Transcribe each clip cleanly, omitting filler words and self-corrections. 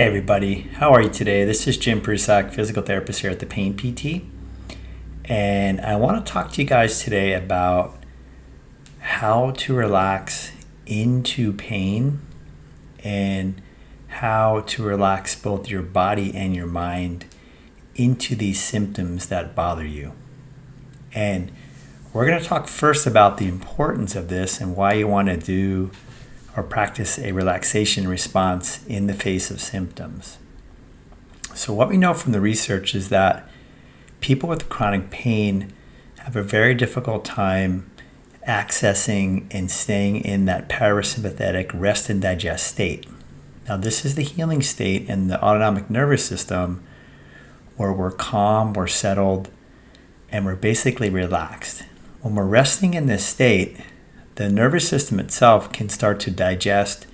Hey everybody, how are you today? This is Jim Prusak, physical therapist here at the Pain PT, and I want to talk to you guys today about how to relax into pain and how to relax both your body and your mind into these symptoms that bother you. And we're going to talk first about the importance of this and why you want to do or practice a relaxation response in the face of symptoms. So what we know from the research is that people with chronic pain have a very difficult time accessing and staying in that parasympathetic rest and digest state. Now this is the healing state in the autonomic nervous system where we're calm, we're settled, and we're basically relaxed. When we're resting in this state, the nervous system itself can start to digest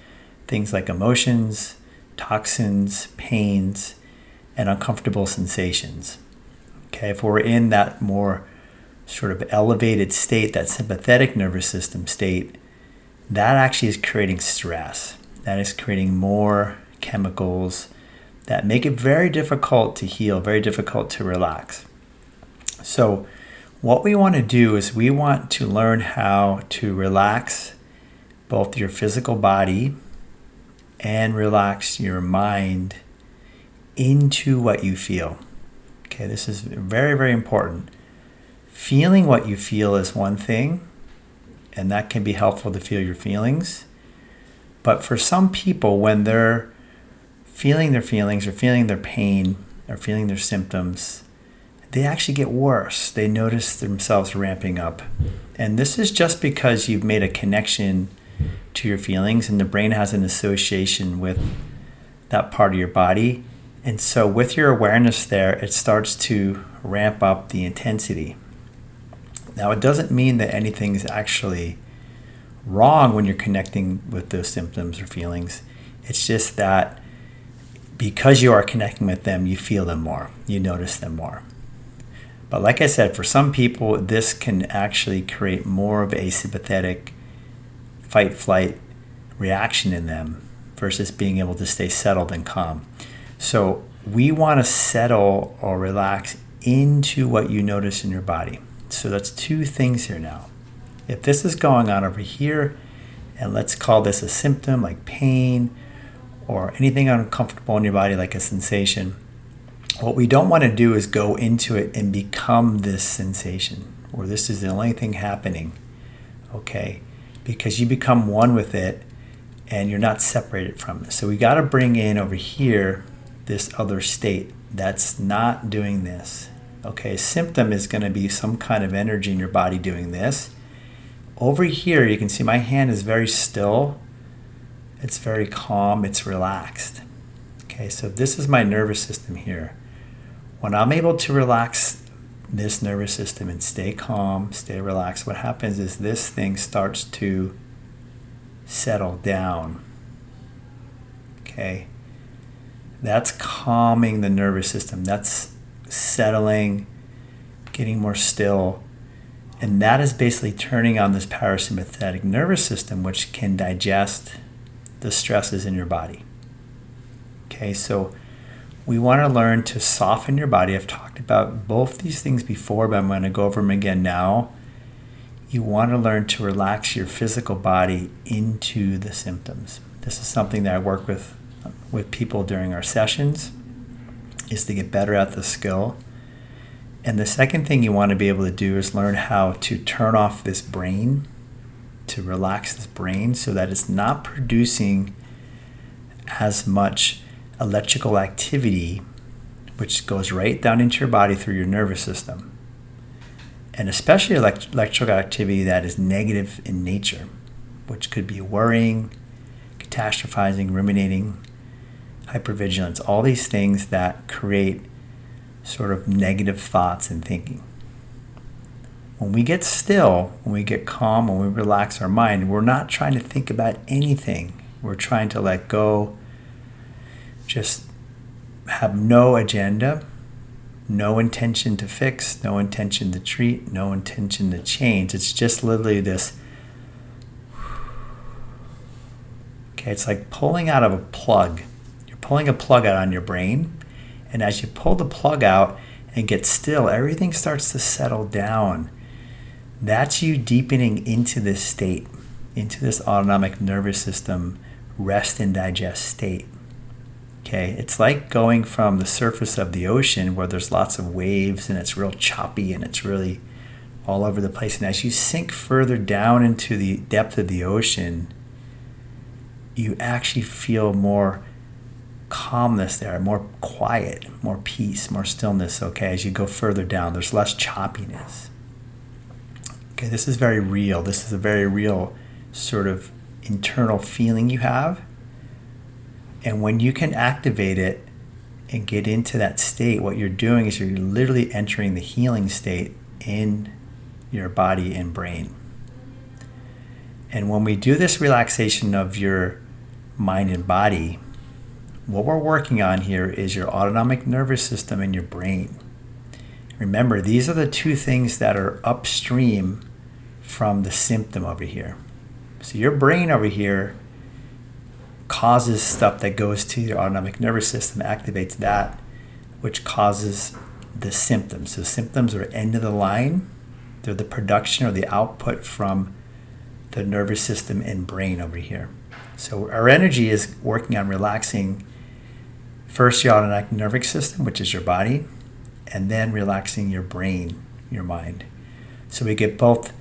things like emotions, toxins, pains, and uncomfortable sensations. Okay, if we're in that more sort of elevated state, that sympathetic nervous system state, that actually is creating stress. That is creating more chemicals that make it very difficult to heal, very difficult to relax. So what we want to do is we want to learn how to relax both your physical body and relax your mind into what you feel. Okay, this is very, very important. Feeling what you feel is one thing, and that can be helpful to feel your feelings. But for some people, when they're feeling their feelings or feeling their pain or feeling their symptoms, they actually get worse. They notice themselves ramping up. And this is just because you've made a connection to your feelings and the brain has an association with that part of your body. And so with your awareness there, it starts to ramp up the intensity. Now, it doesn't mean that anything is actually wrong when you're connecting with those symptoms or feelings. It's just that because you are connecting with them, you feel them more, you notice them more. But like I said, for some people, this can actually create more of a sympathetic fight-flight reaction in them versus being able to stay settled and calm. So we want to settle or relax into what you notice in your body. So that's two things here now. If this is going on over here, and let's call this a symptom like pain or anything uncomfortable in your body like a sensation, what we don't want to do is go into it and become this sensation, or this is the only thing happening, okay? Because you become one with it and you're not separated from it. So we got to bring in over here this other state that's not doing this, okay? Symptom is going to be some kind of energy in your body doing this. Over here, you can see my hand is very still. It's very calm. It's relaxed. Okay, so this is my nervous system here. When I'm able to relax this nervous system and stay calm, stay relaxed, what happens is this thing starts to settle down. Okay, that's calming the nervous system. That's settling, getting more still. And that is basically turning on this parasympathetic nervous system, which can digest the stresses in your body. Okay, so we want to learn to soften your body. I've talked about both these things before, but I'm going to go over them again now. You want to learn to relax your physical body into the symptoms. This is something that I work with people during our sessions, is to get better at the skill. And the second thing you want to be able to do is learn how to turn off this brain, to relax this brain so that it's not producing as much electrical activity, which goes right down into your body through your nervous system. And especially electrical activity that is negative in nature, which could be worrying, catastrophizing, ruminating, hypervigilance, all these things that create sort of negative thoughts and thinking. When we get still, when we get calm, when we relax our mind, we're not trying to think about anything. We're trying to let go, just have no agenda, no intention to fix, no intention to treat, no intention to change. It's just literally this. Okay, it's like pulling out of a plug. You're pulling a plug out on your brain. And as you pull the plug out and get still, everything starts to settle down. That's you deepening into this state, into this autonomic nervous system rest and digest state. Okay, it's like going from the surface of the ocean where there's lots of waves and it's real choppy and it's really all over the place. And as you sink further down into the depth of the ocean, you actually feel more calmness there, more quiet, more peace, more stillness. Okay, as you go further down, there's less choppiness. Okay, this is very real. This is a very real sort of internal feeling you have. And when you can activate it and get into that state, what you're doing is you're literally entering the healing state in your body and brain. And when we do this relaxation of your mind and body, what we're working on here is your autonomic nervous system and your brain. Remember, these are the two things that are upstream from the symptom over here. So your brain over here causes stuff that goes to your autonomic nervous system, activates that, which causes the symptoms. So symptoms are end of the line. They're the production or the output from the nervous system and brain over here. So our energy is working on relaxing first your autonomic nervous system, which is your body, and then relaxing your brain, your mind. So we get both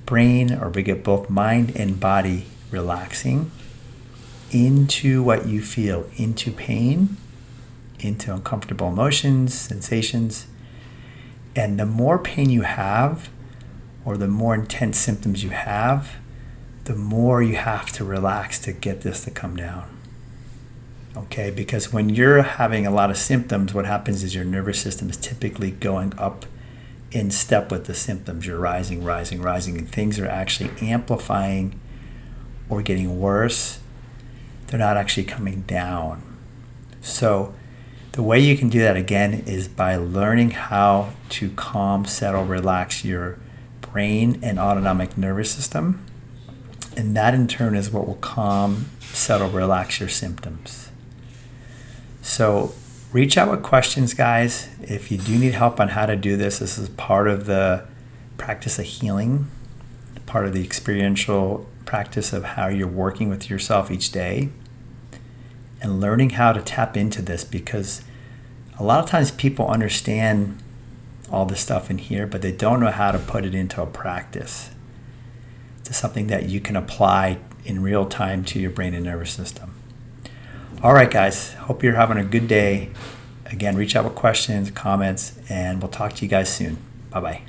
mind and body relaxing into what you feel, into pain, into uncomfortable emotions, sensations. And the more pain you have, or the more intense symptoms you have, the more you have to relax to get this to come down. Okay, because when you're having a lot of symptoms, what happens is your nervous system is typically going up in step with the symptoms. You're rising, and things are actually amplifying or getting worse. They're not actually coming down. So the way you can do that again is by learning how to calm, settle, relax your brain and autonomic nervous system. And that in turn is what will calm, settle, relax your symptoms. So reach out with questions, guys. If you do need help on how to do this, this is part of the practice of healing, part of the experiential practice of how you're working with yourself each day and learning how to tap into this, because a lot of times people understand all this stuff in here, but they don't know how to put it into a practice, to something that you can apply in real time to your brain and nervous system. All right, guys, hope you're having a good day. Again, reach out with questions, comments, and we'll talk to you guys soon. Bye-bye.